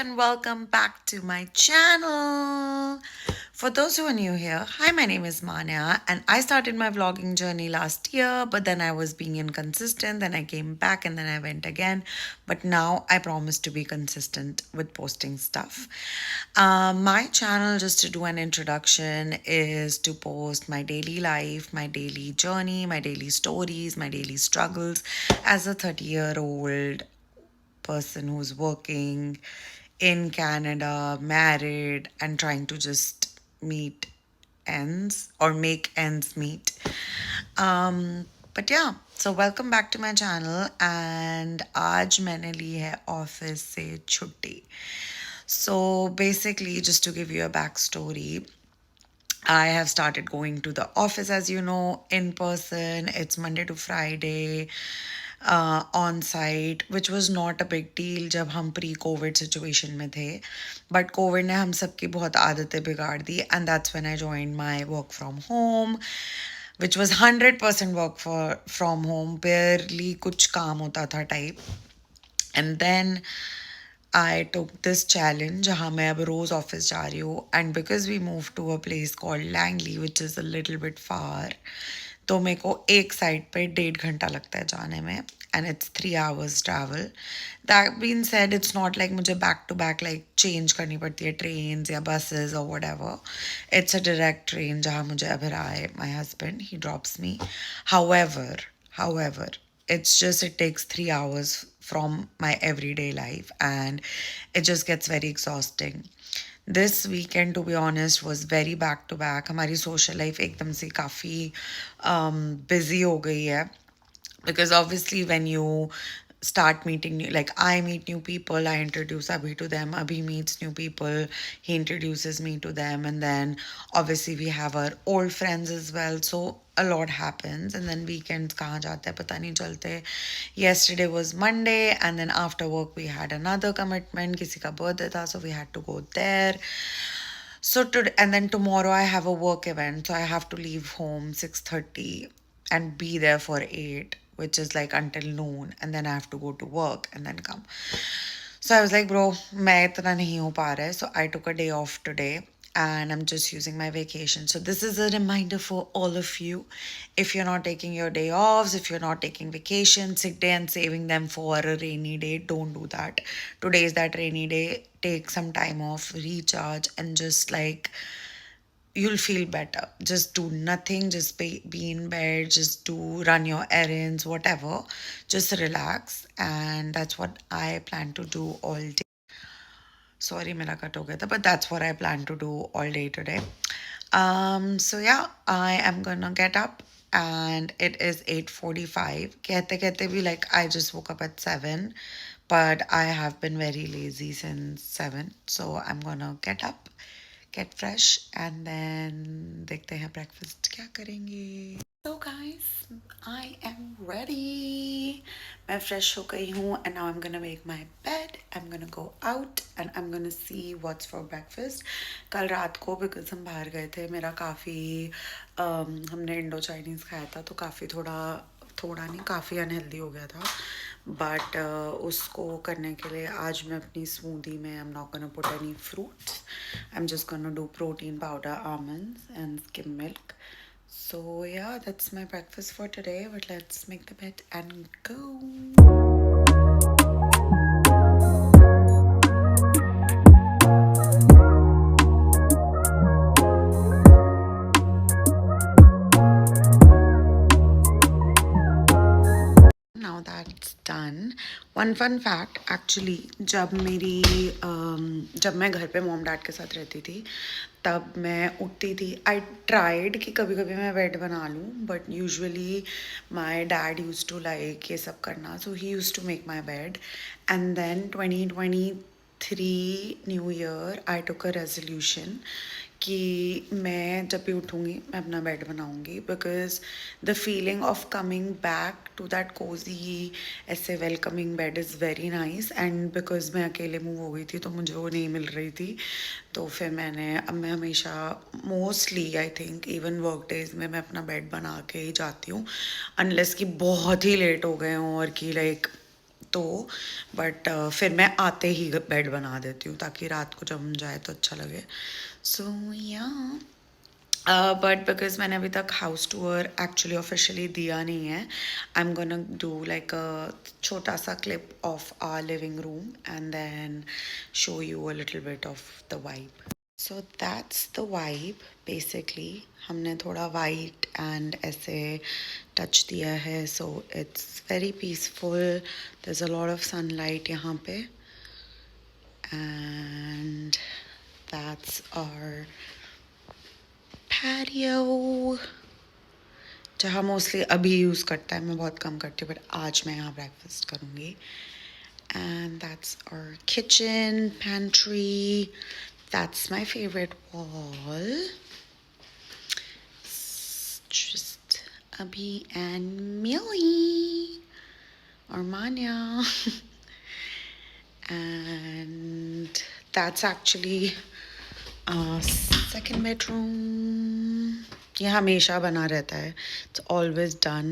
and welcome back to my channel. For those who are new here, hi, my name is Manya and I started my vlogging journey last year, but then I was being inconsistent, then I came back and then I went again. But now I promise to be consistent with posting stuff. My channel, just to do an introduction, is to post my daily life, my daily journey, my daily stories, my daily struggles as a 30-year-old person who's working in Canada, married, and trying to just meet ends or make ends meet. But yeah, so welcome back to my channel. And आज मैंने ली है office से छुट्टी. So basically, just to give you a backstory, I have started going to the office, as you know, in person. It's Monday to Friday, on site, which was not a big deal जब हम pre Covid situation में थे. But Covid ने हम सबकी बहुत आदतें बिगाड़ दी, and that's when I joined my work from home, which was 100% work from home. Barely कुछ काम होता था type. And then I took this challenge जहाँ मैं अब रोज़ ऑफिस जा रही हूँ. And because we moved to a place called Langley, which is a little bit far, तो मेरे को एक साइड पे 1.5 घंटा लगता है जाने में. And it's 3 hours travel. That being said, it's not like मुझे back to back like change करनी पड़ती है trains या buses or whatever. It's a direct train जहाँ मुझे अभिरा है, my husband, he drops me. However, it's just it takes 3 hours from my everyday life and it just gets very exhausting. This weekend, to be honest, was very back to back. हमारी social life एकदम से काफ़ी busy हो गई है. Because obviously when you start meeting new, like I meet new people, I introduce Abhi to them, Abhi meets new people, he introduces me to them, and then obviously we have our old friends as well, so a lot happens. And then weekends kahan jate hai pata nahi chalte. Yesterday was Monday, and then after work we had another commitment, kisi ka birthday tha, so we had to go there. So today, and then tomorrow I have a work event, so I have to leave home 6:30 and be there for 8, which is like until noon, and then I have to go to work and then come. So I was like, bro, मैं इतना नहीं हो पा रहा है. So I took a day off today and I'm just using my vacation. So this is a reminder for all of you. If you're not taking your day offs, if you're not taking vacation, sick day and saving them for a rainy day, don't do that. Today is that rainy day. Take some time off, recharge, and just like you'll feel better. Just do nothing, just be in bed, just do run your errands, whatever. Just relax, and that's what I plan to do all day. Sorry, मेरा cut हो गया था, but that's what I plan to do all day today. So yeah, I am gonna get up and it is 8:45. कहते कहते भी like I just woke up at 7, but I have been very lazy since 7. So I'm gonna get up, get fresh, and then देखते हैं breakfast क्या करेंगे. So guys, I am ready. मैं fresh हो गई हूँ and now I'm gonna make my bed. I'm gonna go out and I'm gonna see what's for breakfast. कल रात को because हम बाहर गए थे, मेरा काफ़ी हमने इंडो चाइनीज़ खाया था, तो काफ़ी थोड़ा नहीं काफ़ी अनहेल्दी हो गया था. बट उसको करने के लिए आज मैं अपनी स्मूदी में I'm not gonna put any fruits. I'm just gonna do protein powder, almonds and skim milk. So yeah, that's my breakfast for today. But let's make the bed and go. Now that's done. One fun fact, actually, जब मैं घर पे mom dad के साथ रहती थी, तब मैं उठती थी. आई ट्राइड कि कभी कभी मैं बेड बना लूँ, but usually my dad use to like ये सब करना, so he use to make my bed. And then 2023 new year I took a resolution कि मैं जब भी उठूँगी मैं अपना बेड बनाऊँगी, because the feeling of coming back to that cosy ऐसे welcoming bed is very nice. And because मैं अकेले मूव हो गई थी तो मुझे वो नहीं मिल रही थी, तो फिर अब मैं हमेशा mostly I think even work days में मैं अपना बेड बना के ही जाती हूँ, अनलेस कि बहुत ही लेट हो गए हों और कि लाइक तो बट फिर मैं आते ही बेड बना देती हूँ ताकि रात को जब हम जाए तो अच्छा लगे. सो या बट बिकॉज मैंने अभी तक हाउस टूर एक्चुअली ऑफिशियली दिया नहीं है, I am gonna do like a छोटा सा clip of our living room and then show you a little bit of the vibe. So that's the vibe basically. हमने थोड़ा वाइट एंड ऐसे touch दिया है, so it's very peaceful. There is a lot of sunlight यहाँ पे and that's our patio जहाँ mostly अभी use करता है. मैं बहुत कम करती हूँ बट आज मैं यहाँ ब्रेकफास्ट करूँगी. And that's our kitchen pantry. That's my favorite wall. Just Abhi and Millie or Manya. And that's actually second bedroom. ये हमेशा बना रहता है. It's always done.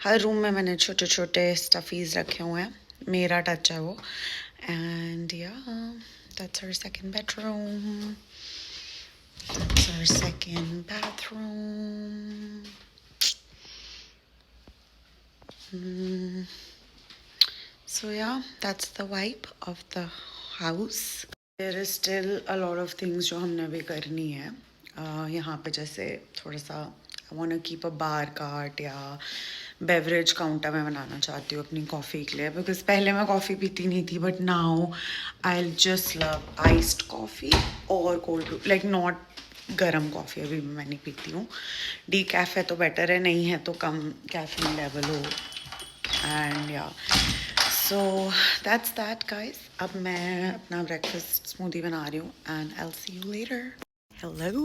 Her room में मैंने छोटे छोटे स्टफीज रखे हुए हैं. मेरा टच है वो. And yeah, that's our second bedroom. That's our second bathroom. So yeah, that's the vibe of the house. There is still a lot of things जो हमने अभी करनी है. यहाँ पे जैसे थोड़ा सा I want to keep a bar cart या beverage counter मैं बनाना चाहती हूँ अपनी कॉफ़ी के लिए, बिकॉज पहले मैं कॉफ़ी पीती नहीं थी but now I just love iced coffee और कोल्ड ब्रू, लाइक नॉट गरम कॉफ़ी अभी मैं नहीं पीती हूँ. डी कैफ़े तो बेटर है, नहीं है तो कम कैफीन लेवल हो. एंड या सो दैट्स दैट गाइस. अब मैं अपना ब्रेकफास्ट स्मूदी बना रही हूँ and I will see you later. Hello,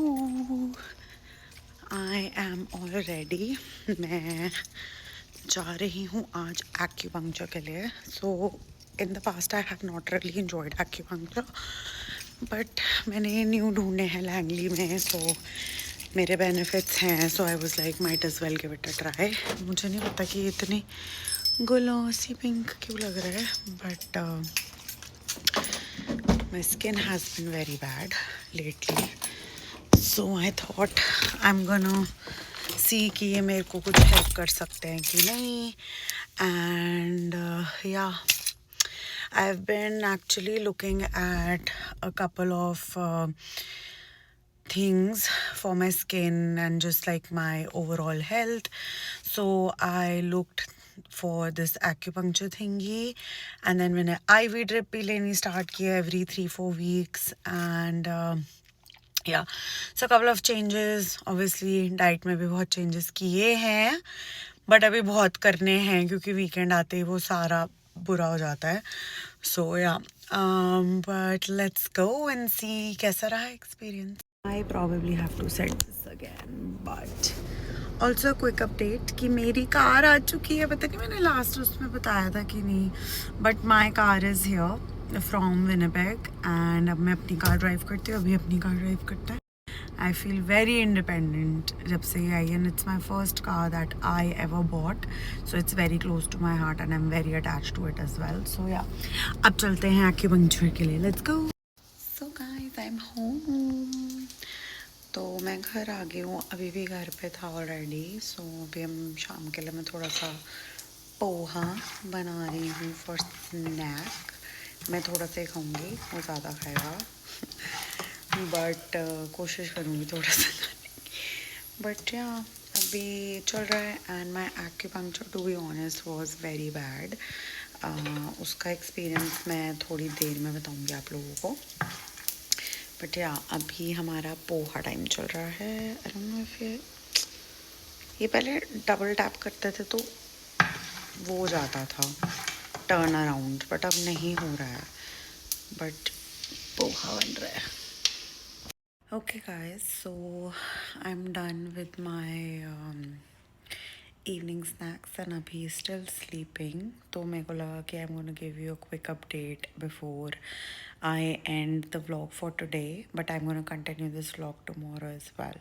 I am all ready. मैं जा रही हूँ आज एक्यूपंक्चर के लिए. So in the past I have not really enjoyed acupuncture but मैंने न्यू ढूंढे हैं लैंगली में, सो मेरे बेनिफिट्स हैं. So I was like might as well give it a try. मुझे नहीं पता कि इतनी ग्लॉसी पिंक क्यों लग रहा है but my skin has been very bad lately. So I thought I am gonna see कि ये मेरे को कुछ हेल्प कर सकते हैं कि नहीं. एंड या I've been actually looking at a couple of things for my skin and just like my overall health. So I looked for this acupuncture thingy and then मैंने IV drip भी लेनी start किया every 3-4 weeks and yeah, so a couple of changes. Obviously diet में भी बहुत changes किए हैं but अभी बहुत करने हैं क्योंकि weekend आते ही वो सारा बुरा हो जाता है. So yeah, but let's go and see कैसा रहा experience. I probably have to set this again, but also a quick update कि मेरी कार आ चुकी है. पता नहीं मैंने लास्ट उसमें बताया था कि नहीं, but my car is here from Winnipeg and अब मैं अपनी कार ड्राइव करती हूँ. अभी अपनी कार ड्राइव करता है. I feel very independent जब से ये आई and it's my first car that I ever bought, so it's very close to my heart and I'm very attached to it as well. So yeah, अब चलते हैं acupuncture के लिए. Let's go. So guys, I'm home. तो मैं घर आ गई हूँ. अभी भी घर पे था ऑलरेडी. सो अभी हम शाम के लिए मैं थोड़ा सा पोहा बना रही हूँ फॉर स्नैक. मैं थोड़ा सा ही खाऊँगी, वो ज़्यादा खाएगा बट कोशिश करूँगी थोड़ा सा खाने की. बट या अभी चल रहा है. And my acupuncture to be honest was very bad. उसका एक्सपीरियंस मैं थोड़ी देर में बताऊँगी आप लोगों को. बट या अभी हमारा पोहा टाइम चल रहा है. आई डोंट नो इफ ये पहले डबल टैप करते थे तो वो हो जाता था टर्न अराउंड, बट अब नहीं हो रहा है. बट पोहा बन रहा है. Okay guys, so I'm done with my evening snacks and abhi still sleeping. तो मेरे को लगा कि I'm gonna give you a quick update before I end the vlog for today, but I'm gonna continue this vlog tomorrow as well.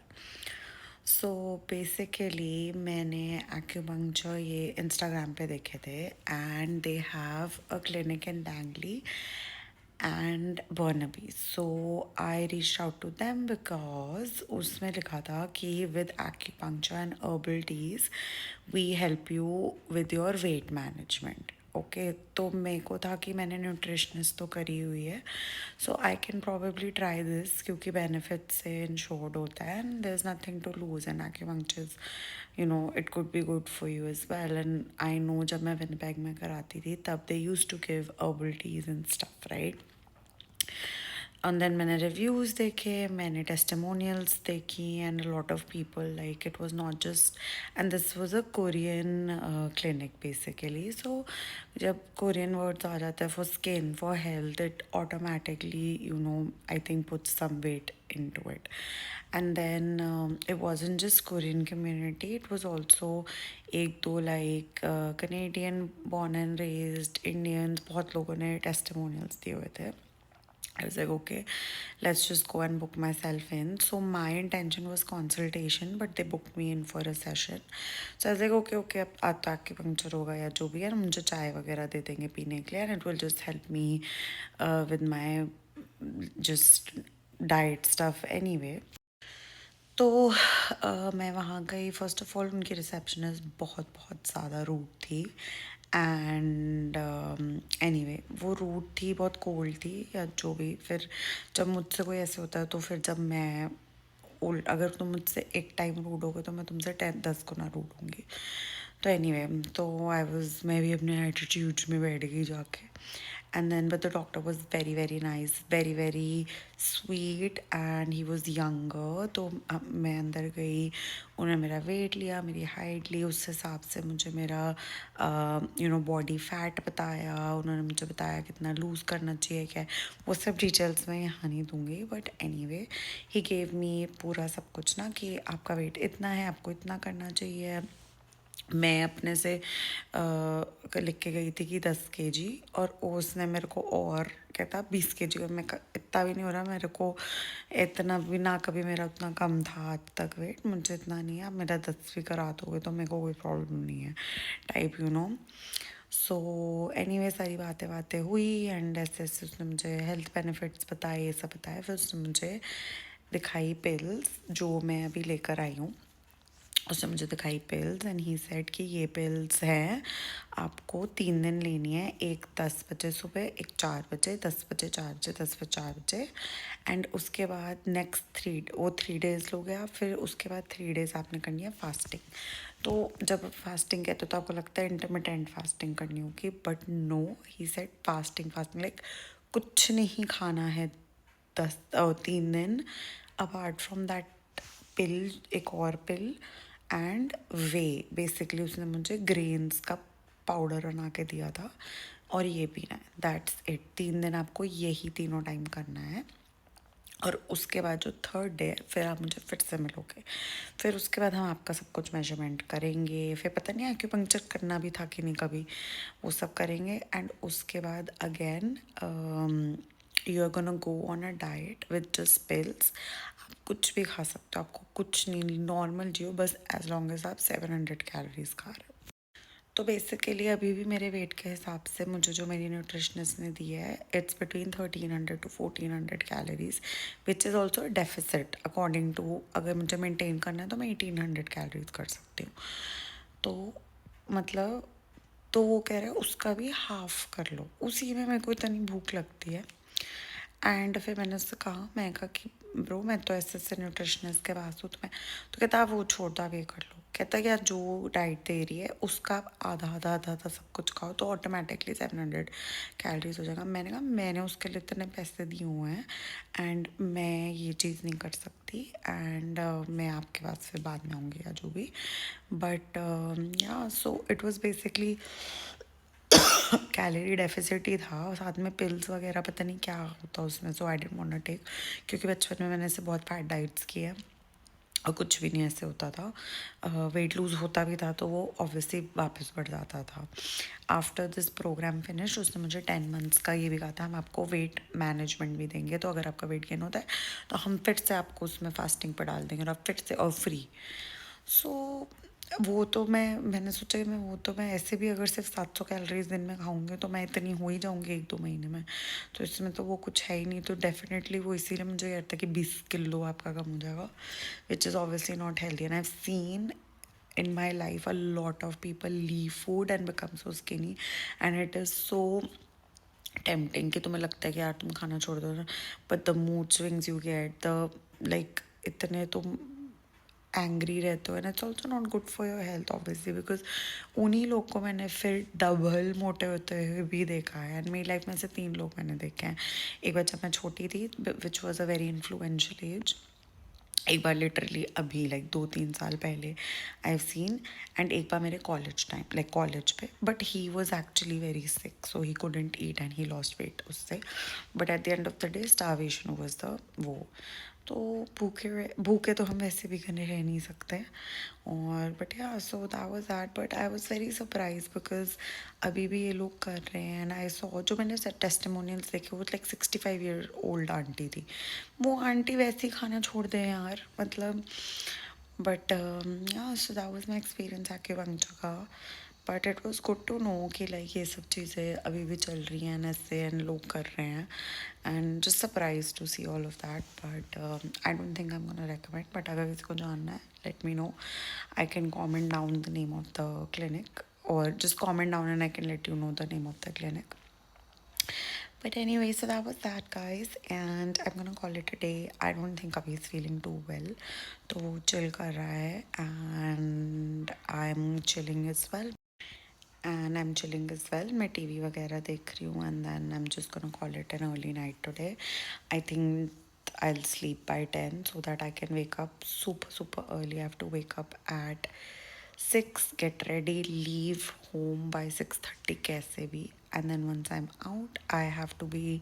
So basically मैंने acupuncture ये Instagram पे देखे थे and they have a clinic in Langley and Burnaby. So I reach out to them because उसमें लिखा था कि with acupuncture and herbal teas we help you with your weight management. Okay, तो मेरे को था कि मैंने न्यूट्रिशनिस्ट तो करी हुई है, so I can probably try this क्योंकि बेनिफिट से इंश्योर्ड होता है and there is nothing to lose and acupuncture, you know, it could be good for you as well. And I know जब मैं विनिपेग में कराती थी तब they use to give herbal teas and stuff, right. And then मैंने reviews देखे, मैंने testimonials देखी and lot of people like it was not just. And this was a Korean clinic basically. So जब Korean words आ जाते हैं for skin, for health, it automatically, you know, I think puts some weight into it. And then it wasn't just Korean community, it was also एक दो like Canadian born and raised Indians, बहुत लोगों ने testimonials दिए हुए थे. I was like, okay, let's just go and book myself in. So my intention was consultation, but they booked me in for a session. So I was like, okay, अब आज तो acupuncture होगा या जो भी है, मुझे चाय वगैरह दे देंगे पीने के लिए, and it will just help me with my just diet stuff anyway. तो मैं वहाँ गई. फर्स्ट ऑफ ऑल उनकी रिसेप्शनिस्ट बहुत बहुत ज़्यादा रूड थी एंड एनीवे वो रूड थी, बहुत कोल्ड थी या जो भी. फिर जब मुझसे कोई ऐसे होता है तो फिर जब मैं उल्ट, अगर तुम मुझसे एक टाइम रूड हो गए तो मैं तुमसे 10 गुना रूड होंगी. तो एनीवे तो मैं भी अपने एटीट्यूड में बैठ गई जाके. And then but the doctor was very very nice, very very sweet and he was younger. तो मैं अंदर गई, उन्होंने मेरा वेट लिया, मेरी हाइट ली, उस हिसाब से मुझे मेरा यू नो बॉडी फैट बताया. उन्होंने मुझे बताया कितना लूज़ करना चाहिए, क्या. वो सब डिटेल्स मैं यहाँ नहीं दूँगी, but anyway he gave me पूरा सब कुछ ना कि आपका वेट इतना है, आपको इतना करना चाहिए. मैं अपने से लिख के गई थी कि 10 kg, और उसने मेरे को और कहता 20 kg, और मैं इतना भी नहीं हो रहा मेरे को, इतना भी ना, कभी मेरा उतना कम था आज तक वेट, मुझे इतना नहीं है, आप मेरा 10 भी करा दोगे तो मेरे को कोई प्रॉब्लम नहीं है type, you know. So anyway सारी बातें हुई एंड ऐसे ऐसे उसने मुझे हेल्थ बेनिफिट्स बताए, ये सब बताया. फिर उसने मुझे दिखाई पिल्स जो मैं अभी लेकर आई हूँ. उसने मुझे दिखाई पिल्स एंड ही सेड कि ये पिल्स हैं, आपको 3 दिन लेनी है. एक 10 बजे सुबह, एक 4 बजे, 10 बजे, 4 बजे, 10 बजे, 4 बजे. एंड उसके बाद नेक्स्ट 3 डेज़ लोगे आप. फिर उसके बाद 3 डेज़ आपने करनी है फास्टिंग. तो जब फास्टिंग कहते हो तो आपको लगता है इंटरमिटेंट फास्टिंग करनी होगी, but no, he said fasting like कुछ नहीं खाना है 3 दिन अपार्ट फ्रॉम दैट पिल, एक और पिल एंड वे. बेसिकली उसने मुझे ग्रेन्स का पाउडर बना के दिया था और ये पीना है, दैट्स इट. 3 दिन आपको यही तीनों टाइम करना है. और उसके बाद जो 3rd डे फिर आप मुझे फिर से मिलोगे. फिर उसके बाद हम आपका सब कुछ मेजरमेंट करेंगे. फिर पता नहीं एक्यूपंक्चर करना भी था कि नहीं कभी, वो सब करेंगे. एंड उसके बाद again you are gonna go on a diet with just pills. आप कुछ भी खा सकते हो, आपको कुछ नहीं, नॉर्मल जियो बस, एज लॉन्ग एज आप 700 कैलोरीज खा रहे हो. तो बेसिकली अभी भी मेरे वेट के हिसाब से मुझे जो मेरी न्यूट्रिशनिस्ट ने दी है, it's between 1300 to 1400 calories, which is also deficit according to. अगर मुझे मेंटेन करना है तो मैं 1800 कैलोरीज कर सकती हूँ. तो मतलब, तो वो कह रहे हैं उसका भी हाफ कर लो, उसी में मेरे को इतनी भूख लगती है. एंड फिर मैंने उससे कहा, मैं कहा कि ब्रो मैं तो ऐसे न्यूट्रिशनिस्ट के पास हूँ, तो कहता आप वो छोड़ दो, आप ये कर लो. कहता यार जो डाइट दे रही है उसका आप आधा आधा आधा आधा सब कुछ खाओ तो ऑटोमेटिकली 700 कैलोरीज हो जाएगा. मैंने कहा मैंने उसके लिए इतने पैसे दिए हुए हैं एंड मैं ये चीज़ नहीं कर सकती. एंड मैं आपके पास फिर बाद में आऊँगी या जो भी. But yeah so it was basically calorie deficit ही था, और साथ में पिल्स वगैरह पता नहीं क्या होता उसमें. So I didn't want to take, क्योंकि बचपन में मैंने ऐसे बहुत फैट डाइट्स की है. और कुछ भी नहीं ऐसे होता था. वेट लूज़ होता भी था तो वो ऑब्वियसली वापस बढ़ जाता था. आफ्टर दिस प्रोग्राम फिनिश उसने मुझे 10 मंथ्स का ये भी कहा था, हम आपको वेट मैनेजमेंट भी देंगे, तो अगर आपका वेट गेन होता है तो हम फिर से आपको उसमें फास्टिंग पर डाल देंगे और आप फिर से और फ्री. सो वो तो मैंने सोचा कि मैं ऐसे भी अगर सिर्फ 700 कैलोरीज दिन में खाऊंगी तो मैं इतनी हो ही जाऊंगी 1-2 महीने में. तो इसमें तो वो कुछ है ही नहीं, तो डेफिनेटली वो इसीलिए मुझे ये था कि 20 किलो आपका कम हो जाएगा, which is obviously not healthy. And I have seen in my life a lot of people leave food and become so skinny, and it is so tempting कि तुम्हें लगता है कि यार तुम खाना छोड़ दो ना, but the mood swings you get, the like इतने तुम एंग्री रहते हो, and it's also not good for your health obviously, because उन्हीं लोग को मैंने फिर डबल मोटे होते हुए भी देखा है. एंड मेरी लाइफ में से 3 लोग मैंने देखे हैं. एक बार जब मैं छोटी थी, which was a very influential age, एक बार लिटरली अभी लाइक 2-3 साल पहले आई हैव सीन, एंड एक बार मेरे कॉलेज टाइम लाइक कॉलेज पे, but he was actually very sick so he couldn't eat and he lost weight उससे. But at the end of the day starvation was the वो. तो भूखे तो हम वैसे भी घने रह नहीं सकते. और but yeah so that was that, but I was very surprise because अभी भी ये लोग कर रहे हैं. एंड आई सॉ जो मैंने टेस्टिमोनियल्स देखे वो लाइक 65 ईयर ओल्ड आंटी थी. वो आंटी वैसे ही खाना छोड़ दें यार, मतलब. But yeah so that was my experience आके वंगचा का. But it was good to know कि लाइक ये सब चीज़ें अभी भी चल रही हैं ऐसे एंड लोग कर रहे हैं. And just surprise to see all of that. But I don't think I am gonna recommend, but अगर किसी को जानना है let me know. I can comment down the name of the clinic, or just comment down and I can let you know the name of the clinic. But anyway, so that was that, guys, and I'm gonna call it a day. I don't think Abhi is feeling too well, तो वो chill कर रहा है and I'm chilling as well. मैं TV वगैरह देख रही हूँ, and then I'm just gonna call it an early night today. I think I'll sleep by 10 so that I can wake up super early. I have to wake up at 6, get ready, leave home by 6:30 कैसे भी. And then once I'm out, I have to be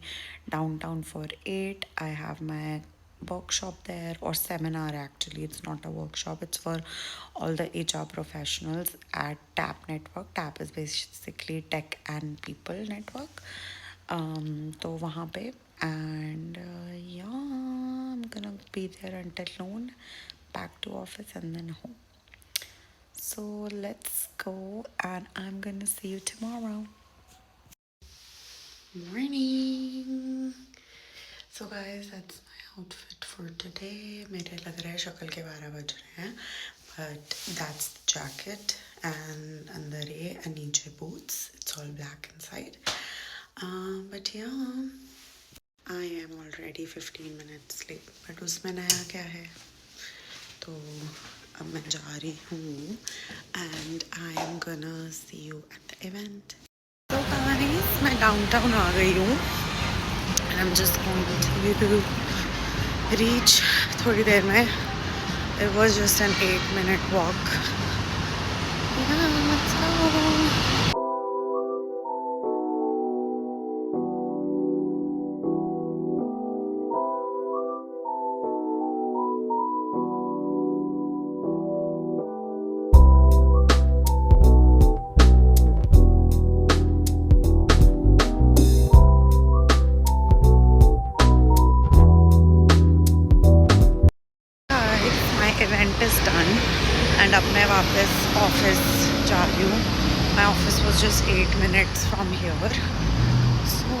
downtown for 8. I have my workshop there, or seminar actually. It's not a workshop, it's for all the HR professionals at TAP network. TAP is basically Tech and People Network. तो वहाँ पे, and yeah, I'm gonna be there until noon, back to office and then home. So let's go, and I'm gonna see you tomorrow. Morning. So guys, that's my outfit for today. मेरे लग रहा है शक्ल के 12 बज रहे हैं, but that's the jacket and अंदर ये and नीचे boots. It's all black inside. But yeah, I am already 15 minutes late. But उसमें नया क्या है? तो अब मैं जा रही हूँ and I am gonna see you at the event. So guys, मैं डाउनटाउन आ गई हूँ. I'm just going to reach थोड़ी देर में. It was just an 8-minute walk. Yeah, let's go. Event is done and अब मैं वापस ऑफिस जा रही हूँ. My office was just 8 minutes from here. So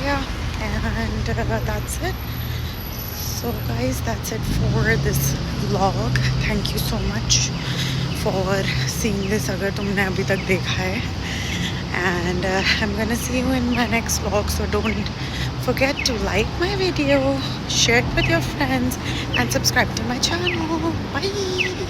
yeah, and that's it. So guys, that's it for this vlog. Thank you so much for seeing this अगर तुमने अभी तक देखा है. And I'm gonna see you in my next vlog, so don't forget to like my video, share it with your friends, and subscribe to my channel. Bye.